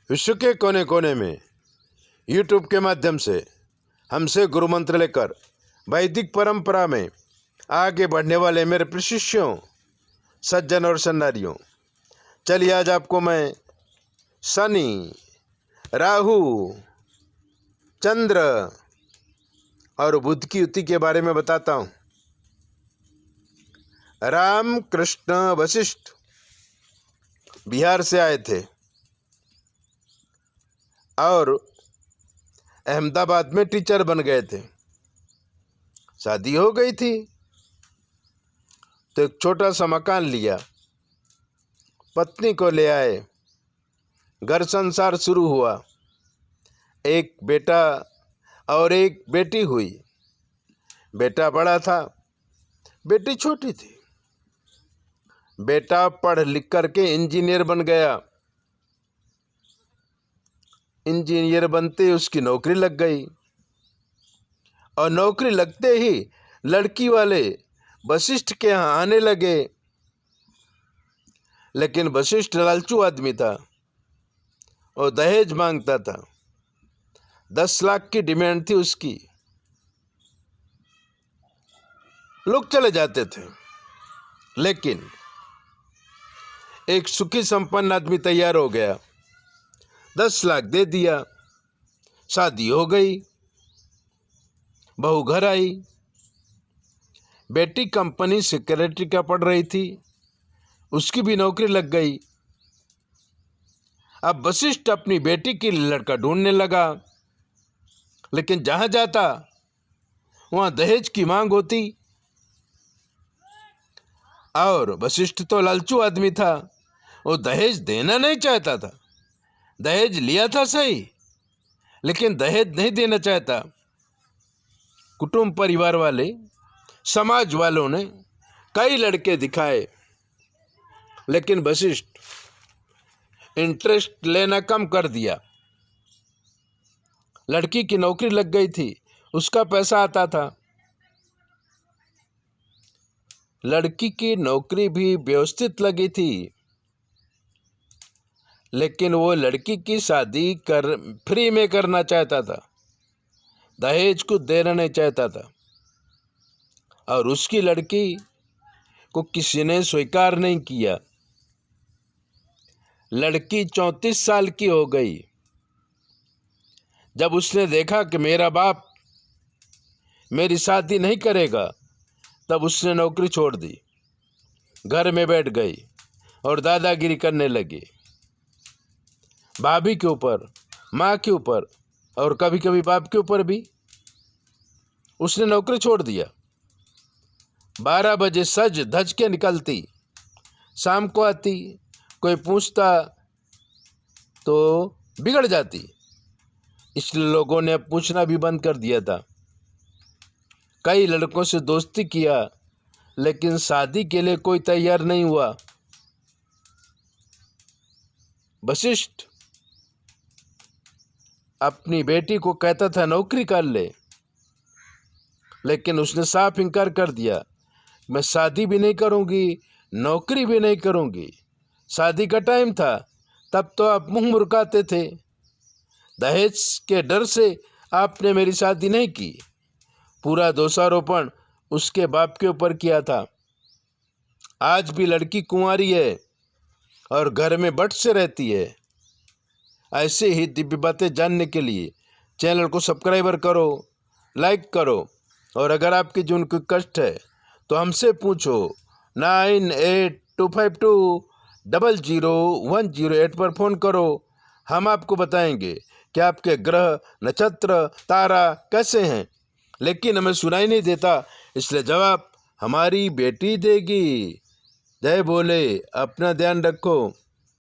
विश्व के कोने कोने में यूट्यूब के माध्यम से हमसे गुरु मंत्र लेकर वैदिक परंपरा में आगे बढ़ने वाले मेरे प्रिय शिष्यों, सज्जन और सन्नारियों, चलिए आज आपको मैं शनि, राहु, चंद्र और बुध की युति के बारे में बताता हूँ। राम कृष्ण वशिष्ठ बिहार से आए थे और अहमदाबाद में टीचर बन गए थे। शादी हो गई थी तो एक छोटा सा मकान लिया, पत्नी को ले आए, घर संसार शुरू हुआ। एक बेटा और एक बेटी हुई। बेटा बड़ा था, बेटी छोटी थी। बेटा पढ़ लिख करके इंजीनियर बन गया। इंजीनियर बनते उसकी नौकरी लग गई और नौकरी लगते ही लड़की वाले वशिष्ठ के यहाँ आने लगे। लेकिन वशिष्ठ लालचू आदमी था और दहेज मांगता था। 10 लाख की डिमांड थी उसकी। लोग चले जाते थे, लेकिन एक सुखी संपन्न आदमी तैयार हो गया, 10 लाख दे दिया। शादी हो गई, बहू घर आई। बेटी कंपनी सेक्रेटरी का पढ़ रही थी, उसकी भी नौकरी लग गई। अब वशिष्ठ अपनी बेटी के लिए लड़का ढूंढने लगा, लेकिन जहां जाता वहां दहेज की मांग होती। और वशिष्ठ तो लालचू आदमी था, वो दहेज देना नहीं चाहता था। दहेज लिया था सही, लेकिन दहेज नहीं देना चाहता। कुटुंब परिवार वाले, समाज वालों ने कई लड़के दिखाए, लेकिन वशिष्ठ इंटरेस्ट लेना कम कर दिया। लड़की की नौकरी लग गई थी, उसका पैसा आता था। लड़की की नौकरी भी व्यवस्थित लगी थी, लेकिन वो लड़की की शादी फ्री में करना चाहता था, दहेज को देना नहीं चाहता था। और उसकी लड़की को किसी ने स्वीकार नहीं किया। लड़की 34 साल की हो गई। जब उसने देखा कि मेरा बाप मेरी शादी नहीं करेगा, तब उसने नौकरी छोड़ दी, घर में बैठ गई और दादागिरी करने लगी, भाभी के ऊपर, माँ के ऊपर और कभी कभी बाप के ऊपर भी। उसने नौकरी छोड़ दिया। 12 बजे सज धज के निकलती, शाम को आती, कोई पूछता तो बिगड़ जाती। इसलिए लोगों ने अब पूछना भी बंद कर दिया था। कई लड़कों से दोस्ती किया, लेकिन शादी के लिए कोई तैयार नहीं हुआ। वशिष्ठ अपनी बेटी को कहता था नौकरी कर ले, लेकिन उसने साफ इनकार कर दिया, मैं शादी भी नहीं करूंगी, नौकरी भी नहीं करूंगी। शादी का टाइम था, तब तो आप मुंह मुड़काते थे। दहेज के डर से आपने मेरी शादी नहीं की। पूरा दोषारोपण उसके बाप के ऊपर किया था। आज भी लड़की कुंवारी है और घर में बट से रहती है। ऐसे ही दिव्य बातें जानने के लिए चैनल को सब्सक्राइबर करो, लाइक करो, और अगर आपके जीवन कोई कष्ट है तो हमसे पूछो। 9825200108 पर फ़ोन करो। हम आपको बताएंगे कि आपके ग्रह, नक्षत्र, तारा कैसे हैं। लेकिन हमें सुनाई नहीं देता, इसलिए जवाब हमारी बेटी देगी। जय बोले, अपना ध्यान रखो।